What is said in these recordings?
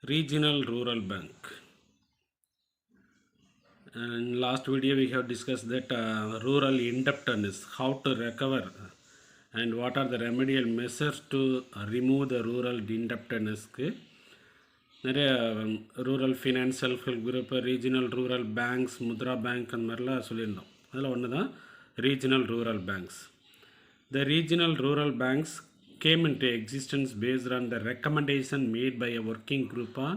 Regional Rural Bank. In last video we have discussed that rural indebtedness, how to recover and what are the remedial measures to remove the rural indebtedness. நிறைய rural finance self help group regional rural banks Mudra bank அந்த மாதிரிலாம் சொல்லியிருந்தோம். அதில் ஒன்று தான் regional rural banks. The regional rural banks came into existence based on the recommendation made by a working group on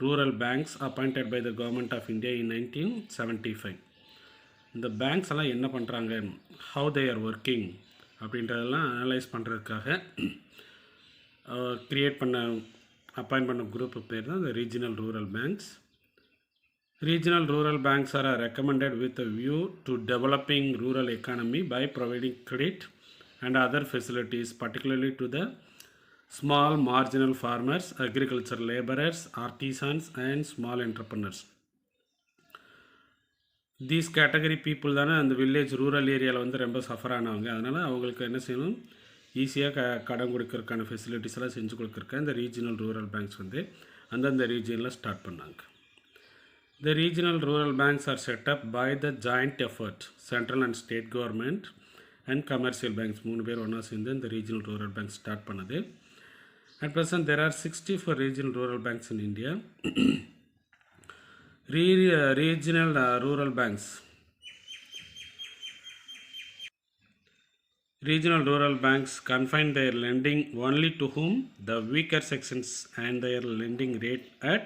rural banks appointed by the government of India in 1975. இந்த banks எல்லாம் என்ன பண்ணுறாங்க, ஹவு தே ஆர் ஒர்க்கிங் அப்படின்றதெல்லாம் analyse பண்ணுறதுக்காக appoint பண்ண group பேர் தான் இந்த regional rural banks. Regional rural banks are recommended with a view to developing rural economy by providing credit and other facilities, particularly to the small marginal farmers, agricultural laborers, artisans and small entrepreneurs. These category people தானே அந்த village rural ஏரியாவில் வந்து ரொம்ப suffer ஆனவங்க. அதனால் அவங்களுக்கு என்ன செய்யணும், ஈஸியாக கடன் கொடுக்கறதுக்கான ஃபெசிலிட்டிஸ் எல்லாம் செஞ்சு கொடுக்குறக்க இந்த ரீஜனல் ரூரல் பேங்க்ஸ் வந்து அந்தந்த ரீஜனில் ஸ்டார்ட் பண்ணாங்க. The regional rural banks are set up by the joint effort, central and state government and commercial banks. மூணு பேர் ஒன்றா சேர்ந்து இந்த regional rural banks ஸ்டார்ட் பண்ணது. At present there are 64 regional rural banks in India. Regional rural banks. Regional rural banks confine their lending only to whom the weaker sections and their lending rate at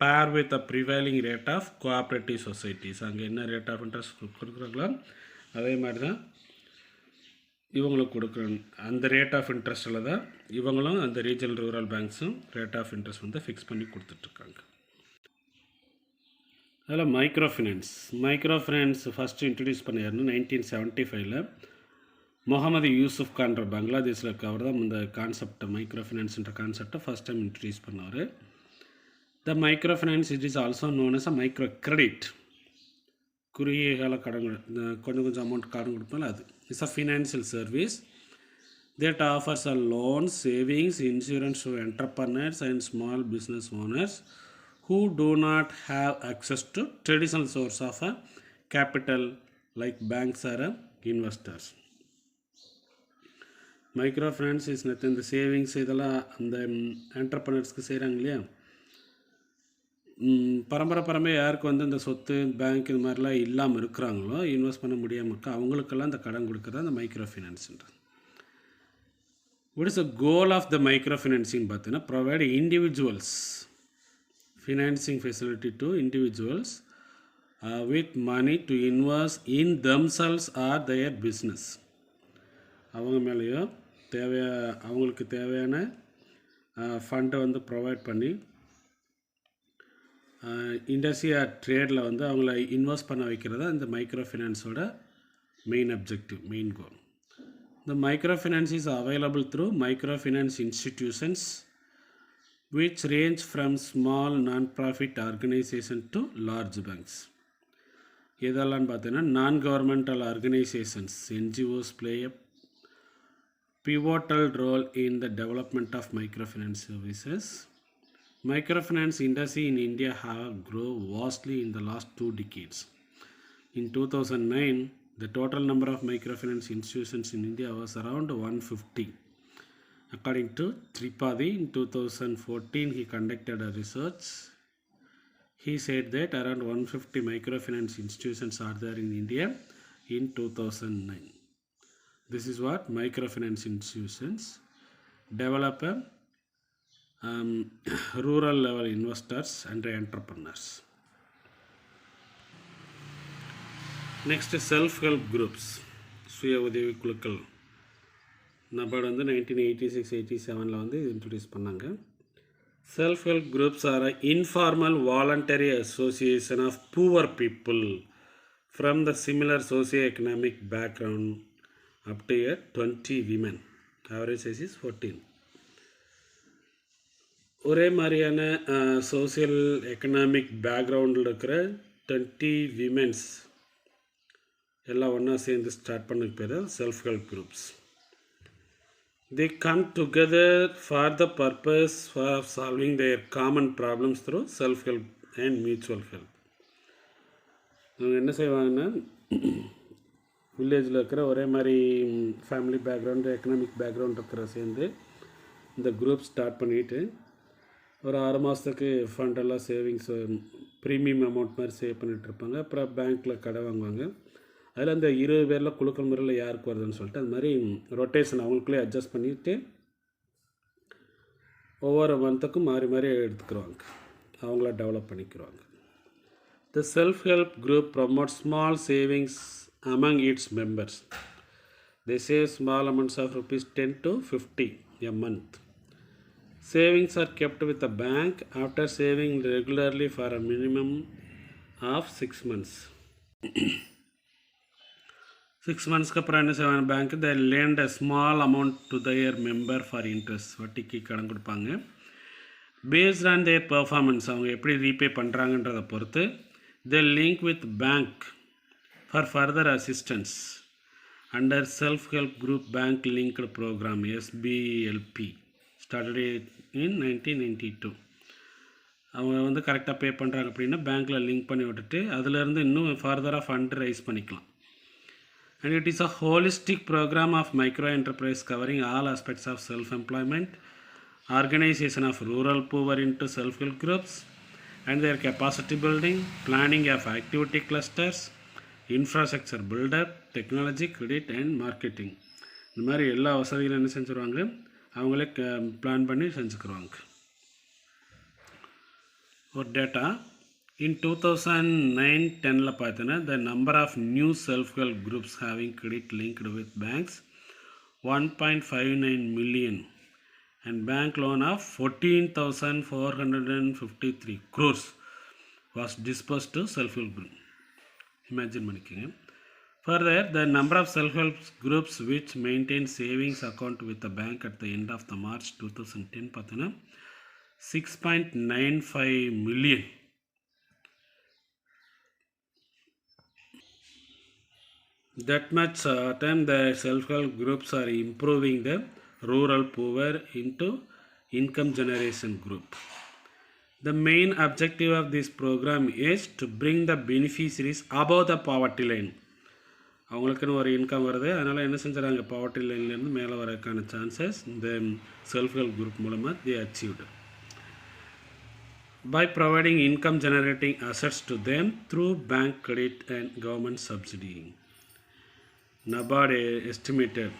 pair with the prevailing rate of cooperative societies. அங்கே என்ன rate of interest கொடுக்குறாங்களோ அதே மாதிரி தான் இவங்களுக்கு கொடுக்குறாங்க. அந்த rate of இன்ட்ரெஸ்ட்டில் தான் இவங்களும் அந்த ரீஜனல் ரூரல் பேங்க்ஸும் ரேட் ஆஃப் இன்ட்ரெஸ்ட் வந்து ஃபிக்ஸ் பண்ணி கொடுத்துட்ருக்காங்க. அதில் மைக்ரோ ஃபினான்ஸ் ஃபஸ்ட்டு இன்ட்ரடியூஸ் பண்ணியாருன்னு 1975 முகமது யூசுஃப் கான்ற பங்களாதேஷில் இருக்க அவர் தான் இந்த கான்செப்டை மைக்ரோ ஃபினான்ஸ்ன்ற கான்செப்டை ஃபஸ்ட் டைம் இன்ட்ரடியூஸ் பண்ணவர். The microfinance, it is also known as a microcredit. குறுகிய கால கடன் கொஞ்சம் அமௌண்ட் கடன் கொடுப்பாங்க. அது it's a financial service that offers a loan, savings, insurance to entrepreneurs and small business owners who do not have access to traditional source of a capital like banks or investors. Microfinance is nothing. இந்த savings இதெல்லாம் அந்த என்டர்பிரனர்ஸ்க்கு செய்கிறாங்க இல்லையா, பரம்பரை யாருக்கு வந்து இந்த சொத்து பேங்க் இது மாதிரிலாம் இல்லாமல் இருக்கிறாங்களோ, இன்வெஸ்ட் பண்ண முடியாமல் இருக்கா, அவங்களுக்கெல்லாம் இந்த கடன் கொடுக்குறது அந்த மைக்ரோ ஃபினான்ஸுன்றது. What is the goal of the micro financing பார்த்தீங்கன்னா, provide individuals financing facility to individuals with money to invest in themselves or their business. அவங்க மேலேயோ அவங்களுக்கு தேவையான ஃபண்டை வந்து ப்ரொவைட் பண்ணி இண்டஸ்ட்ரி ட்ரேடில் வந்து அவங்கள இன்வெஸ்ட் பண்ண வைக்கிறது இந்த மைக்ரோ ஃபினான்ஸோட மெயின் அப்ஜெக்டிவ், மெயின் கோல். இந்த micro finance is available through micro finance institutions which range from small non profit organisation to large banks. இதெல்லாம் பார்த்தீங்கன்னா non governmental organisations NGOs play a pivotal role in the development of microfinance services. Microfinance industry in India have grown vastly in the last 2 decades. In 2009, the total number of microfinance institutions in India was around 150. According to Tripathi, in 2014, he conducted a research. He said that around 150 microfinance institutions are there in India in 2009. This is what microfinance institutions develop rural level investors and entrepreneurs. Next, self-help groups, சுய உதவி குழுக்கள். நபார்டு வந்து 1986-87 வந்து introduce பண்ணாங்க. Self-help groups are an informal voluntary association of poor people from the similar socio-economic background up to 20 women. Average size is 14. ஒரே மாதிரியான social economic பேக்ரவுண்டில் இருக்கிற 20 விமென்ஸ் எல்லாம் ஒன்றா சேர்ந்து ஸ்டார்ட் பண்ண பேர் self help groups. They come together for the purpose of solving their common problems through self-help and mutual help. அவங்க என்ன செய்வாங்கன்னா, வில்லேஜில் இருக்கிற ஒரே மாதிரி ஃபேமிலி பேக்ரவுண்டு, எக்கனாமிக் பேக்ரவுண்ட் இருக்கிற சேர்ந்து இந்த குரூப் ஸ்டார்ட் பண்ணிவிட்டு ஒரு 6 மாதத்துக்கு ஃபண்டெல்லாம் சேவிங்ஸ் ப்ரீமியம் அமௌண்ட் மாதிரி சேவ் பண்ணிகிட்ருப்பாங்க. அப்புறம் பேங்க்கில் கடை வாங்குவாங்க. அதில் அந்த 20 பேரில் குழுக்கள் முறையில் யாருக்கு வருதுன்னு சொல்லிட்டு அது மாதிரி ரொட்டேஷன் அவங்களுக்குள்ளே அட்ஜஸ்ட் பண்ணிவிட்டு ஒவ்வொரு மந்த்துக்கும் மாறி மாறி எடுத்துக்கிடுவாங்க. அவங்கள develop பண்ணிக்கிடுவாங்க. The self-help group promotes small savings among its members. They save small amounts of rupees 10 to 50 a month. Savings are kept with the bank after saving regularly for a minimum of 6 months. 6 months அப்புறம் என்ன செய்வாங்க, bank they lend a small amount to their member for interest. வட்டிக்கு கடன் கொடுப்பாங்க. Based on their performance, அவங்க எப்படி repay பண்ணுறாங்கன்றதை பொறுத்து they link with bank for further assistance under self-help group bank linked program SBLP started in 1992. அவங்க கரெக்டாக பே பண்ணுறாங்க அப்படின்னா பேங்க்கில் லிங்க் பண்ணி விட்டுட்டு அதிலேருந்து இன்னும் ஃபர்தராக ஃபண்ட் ரைஸ் பண்ணிக்கலாம். And it is a holistic program of micro enterprise covering all aspects of self-employment, organization of rural poor into self-help groups and their capacity building, planning of activity clusters, infrastructure build-up, technology, credit and marketing. இந்த மாதிரி எல்லா வசதிகளும் என்ன செஞ்சுருவாங்க, அவங்களே plan பண்ணி செஞ்சுக்கிடுவாங்க. ஒரு data in 2009-10 பார்த்தீங்கன்னா the number of new self-help groups having credit linked with banks 1.59 million and bank loan of 14,453 crores was disbursed to self-help group. Imagine பண்ணிக்கங்க. Further, the number of self-help groups which maintain savings account with the bank at the end of the March 2010 பார்த்தீங்கன்னா 6.95 million. That much time the self-help groups are improving the rural poor into income generation group. The main objective of this program is to bring the beneficiaries above the poverty line. அவங்களுக்குன்னு ஒரு income வருது, அதனால் என்ன செஞ்சுறாங்க, poverty லைன்லேருந்து மேலே வரக்கான chances இந்த self-help group மூலமாக they achieved by providing income generating assets to them through bank credit and government subsidy. NABARD estimated,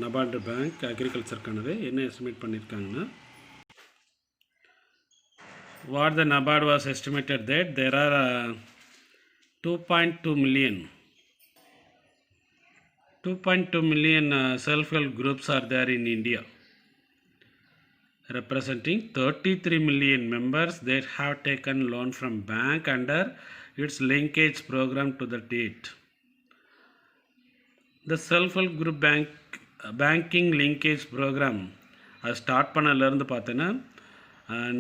NABARD bank agriculture-க்கானது என்ன estimate பண்ணியிருக்காங்கன்னா, what the NABARD was estimated that there are 2.2 million self-help groups are there in India, representing 33 million members that have taken loan from bank under its linkage program to the date. The self-help group banking linkage program அது start பண்ணலேருந்து பார்த்தீங்கன்னா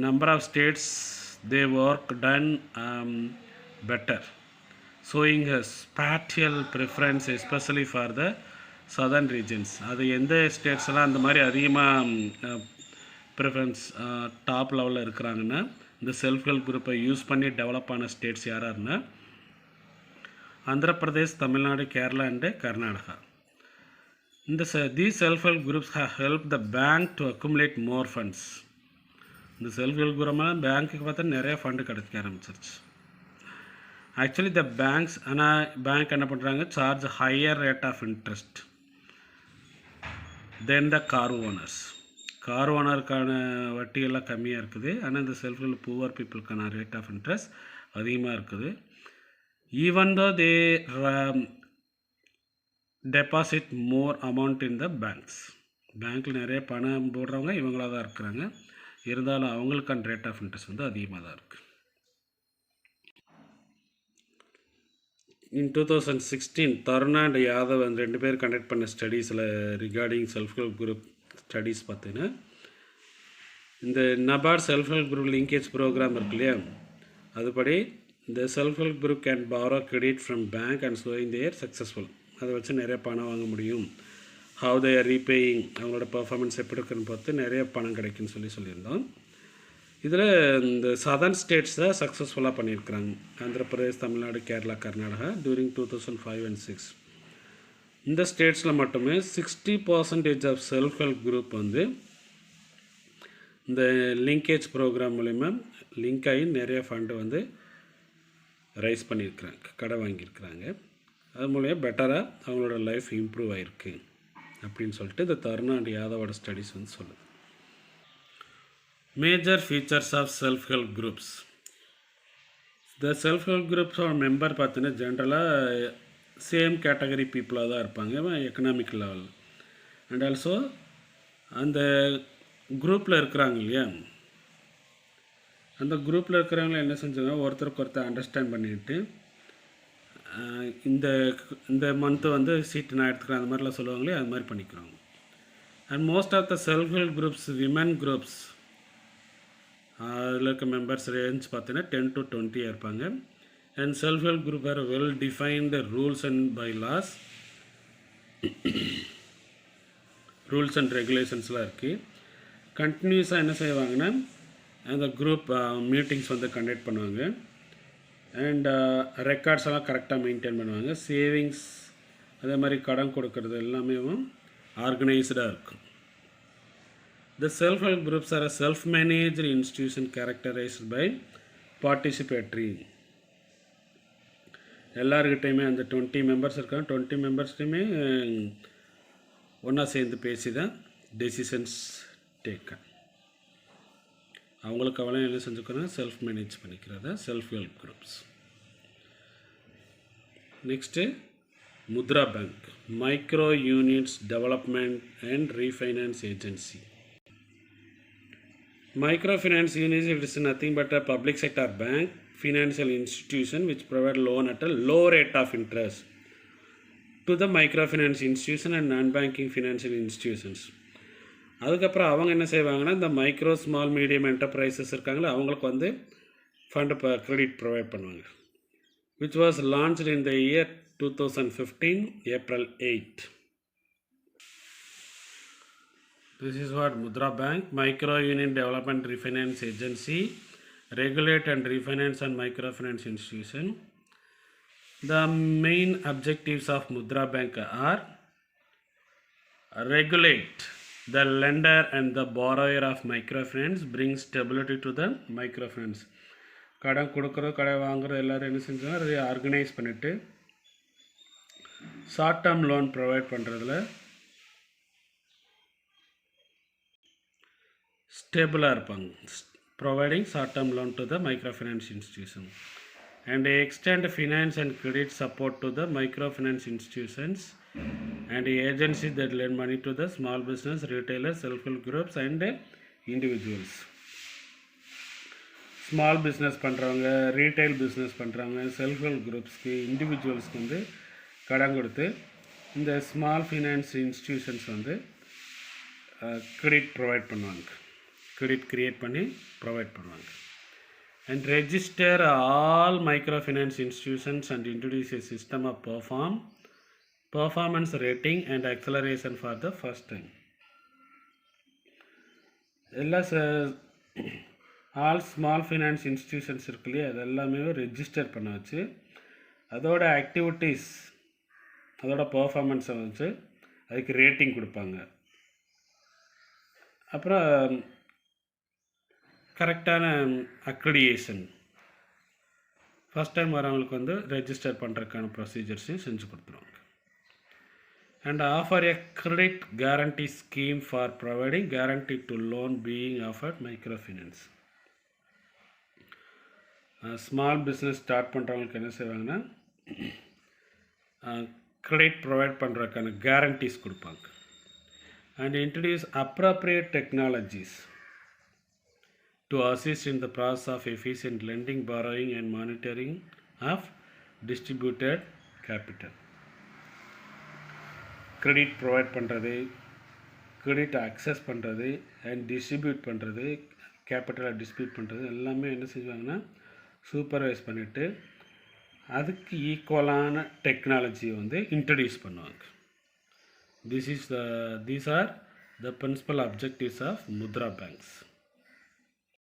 number of states they work done better, showing a spatial preference especially for the southern regions. அது எந்த ஸ்டேட்ஸ்லாம் அந்த மாதிரி அதிகமாக preference top லெவலில் இருக்கிறாங்கன்னா இந்த செல்ஃப்-ஹெல்ப் குரூப்பை யூஸ் பண்ணி டெவலப் ஆன ஸ்டேட்ஸ் யாராருன்னா Andhra Pradesh, Tamil Nadu, Kerala and Karnataka. These self-help groups have helped the bank to accumulate more funds. இந்த செல்ஃப்-ஹெல்ப் குரூப்லாம் பேங்க்குக்கு பார்த்தா நிறைய ஃபண்டு கிடைக்க ஆரம்பிச்சிருச்சு. ஆக்சுவலி த பேங்க்ஸ், ஆனால் பேங்க் என்ன பண்ணுறாங்க, charge higher rate of interest then the car owners. Car ஓனருக்கான வட்டியெல்லாம் கம்மியாக இருக்குது, ஆனால் இந்த செல்ஃப்-ஹெல்ப் புவர் பீப்புளுக்கான ரேட் ஆஃப் இன்ட்ரெஸ்ட் அதிகமாக இருக்குது. Even though they deposit more amount in the banks, பேங்க்கில் நிறைய பணம் போடுறவங்க இவங்களாக தான் இருக்கிறாங்க, இருந்தாலும் அவங்களுக்கான ரேட் ஆஃப் இன்ட்ரெஸ்ட் வந்து அதிகமாக தான் இருக்குது. In 2016 தருணா அண்ட் யாதவ் அந்த 2 பேர் கண்டக்ட் பண்ண ஸ்டடீஸில் ரிகார்டிங் செல்ஃப்-ஹெல்ப் குரூப் ஸ்டடீஸ் பார்த்தீங்கன்னா இந்த NABARD self help group linkage program இருக்கு இல்லையா, அதுபடி the self-help group can borrow credit from bank and so in they are successful. அதை வச்சு நிறைய பணம் வாங்க முடியும். ஹவு தே ஆர் ரீபேயிங், அவங்களோட பர்ஃபார்மன்ஸ் எப்படி இருக்குன்னு பார்த்து நிறைய பணம் கிடைக்குன்னு சொல்லியிருந்தோம். இதில் இந்த சதர்ன் ஸ்டேட்ஸ் தான் சக்ஸஸ்ஃபுல்லாக பண்ணியிருக்கிறாங்க. Andhra Pradesh, Tamil Nadu, Kerala, Karnataka during 2005 and 6. இந்த ஸ்டேட்ஸில் மட்டுமே 60% ஆஃப் செல்ஃப் ஹெல்ப் குரூப் வந்து இந்த லிங்கேஜ் ப்ரோக்ராம் மூலிமா லிங்க் ஆகி நிறைய ஃபண்டு வந்து ரைஸ் பண்ணியிருக்கிறாங்க, கடை வாங்கியிருக்கிறாங்க. அது மூலிமா பெட்டராக அவங்களோட லைஃப் இம்ப்ரூவ் ஆகிருக்கு அப்படின்னு சொல்லிட்டு இந்த தருண் அண்ட் யாதவோட ஸ்டடீஸ் வந்து சொல்லுது. Major features of self help groups. இந்த செல்ஃப் ஹெல்ப் குரூப்ஸோட மெம்பர் பார்த்தீங்கன்னா ஜென்ரலாக சேம் கேட்டகரி பீப்புளாக தான் இருப்பாங்க எக்கனாமிக் லெவல். அண்ட் ஆல்சோ அந்த குரூப்பில் இருக்கிறாங்க இல்லையா, அந்த குரூப்பில் இருக்கிறவங்க என்ன செஞ்சாங்க, ஒருத்தருக்கு ஒருத்தர் அண்டர்ஸ்டாண்ட் பண்ணிவிட்டு இந்த இந்த மந்த்து வந்து சீட்டு நான் எடுத்துக்கிறேன் அந்த மாதிரிலாம் சொல்லுவாங்களே, அது மாதிரி பண்ணிக்கிறாங்க. And most of the self help groups women groups அதில் இருக்க மெம்பர்ஸ் ரேஞ்ச் பார்த்தீங்கன்னா 10 to 20 இருப்பாங்க. And self help group are well defined rules and bylaws, rules and ரெகுலேஷன்ஸ்லாம் இருக்குது. கண்டினியூஸாக என்ன செய்வாங்கன்னா அந்த குரூப் மீட்டிங்ஸ் வந்து கண்டக்ட் பண்ணுவாங்க. அண்ட் ரெக்கார்ட்ஸ் எல்லாம் கரெக்டாக மெயின்டைன் பண்ணுவாங்க. சேவிங்ஸ் அதே மாதிரி கடன் கொடுக்கறது எல்லாமே ஆர்கனைஸ்டாக இருக்கும். The self-help groups are a self-managed institution characterized by participatory. எல்லாருக்கிட்டையுமே அந்த 20 மெம்பர்ஸ் இருக்காங்க, 20 மெம்பர்ஸ்டையுமே ஒன்றா சேர்ந்து பேசி தான் டெசிஷன்ஸ் டேக்கன். அவங்களுக்கு அவளே என்ன செஞ்சுக்கிறாங்க, செல்ஃப் மேனேஜ் பண்ணிக்கிறத self help groups. Next Mudra bank, micro units development and refinance agency. Microfinance unit is nothing but a public sector bank, financial institution which provide loan at a low rate of interest to the microfinance institution and non-banking financial institutions. அதுக்கப்புறம் அவங்க என்ன செய்வாங்கன்னா, இந்த micro small medium enterprises இருக்காங்களே அவங்களுக்கு வந்து fund credit provide பண்ணுவாங்க. which was launched in the year 2015 April 8. This is what Mudra Bank, Micro Union Development Refinance Agency, regulate and refinance and microfinance institution. The main objectives of Mudra Bank are regulate the lender and the borrower of microfinance, bring stability to the microfinance. கடன் கொடுக்குறோம், கடன் வாங்குறோம், எல்லோரும் என்ன செஞ்சாங்க, organise பண்ணிவிட்டு short term loan provide பண்ணுறதுல ஸ்டேபிளாக இருப்பாங்க. Providing short term loan to the microfinance institution and extend finance and credit support to the microfinance institutions and agency that lend money to the small business, retailer, self help groups and individuals. Small business பண்ணுறவங்க, retail business பண்ணுறவங்க, self help குரூப்ஸ்க்கு, இண்டிவிஜுவல்ஸ்க்கு வந்து கடன் கொடுத்து இந்த small finance institutions வந்து credit provide பண்ணுவாங்க, கிரெடிட் க்ரியேட் பண்ணி ப்ரொவைட் பண்ணுவாங்க. And register all microfinance institutions and introduce a system of performance rating and acceleration for the first time. எல்லா ஆல் ஸ்மால் ஃபினான்ஸ் இன்ஸ்டிடியூஷன்ஸ் இருக்கு இல்லையா, அது எல்லாமே ரெஜிஸ்டர் பண்ண வச்சு அதோட ஆக்டிவிட்டீஸ், அதோட பர்ஃபார்மன்ஸை வச்சு அதுக்கு ரேட்டிங் கொடுப்பாங்க. அப்புறம் கரெக்டான அக்ரிடியேஷன், ஃபஸ்ட் டைம் வரவங்களுக்கு வந்து ரெஜிஸ்டர் பண்ணுறதுக்கான ப்ரொசீஜர்ஸையும் செஞ்சு கொடுத்துருவாங்க. And offer a credit guarantee scheme for providing guarantee to loan being offered microfinance. Small business start பண்ணுறவங்களுக்கு என்ன செய்வாங்கன்னா, கிரெடிட் ப்ரொவைட் பண்ணுறதுக்கான கேரண்டிஸ் கொடுப்பாங்க. And introduce appropriate technologies to assist in the process of efficient lending, borrowing and monitoring of distributed capital. Credit provide பண்ணுறது, credit access பண்ணுறது and distribute பண்ணுறது, கேபிட்டலை distribute பண்ணுறது எல்லாமே என்ன செய்வாங்கன்னா சூப்பர்வைஸ் பண்ணிவிட்டு அதுக்கு ஈக்குவலான டெக்னாலஜியை வந்து இன்ட்ரடியூஸ் பண்ணுவாங்க. These are the principal objectives of Mudra banks.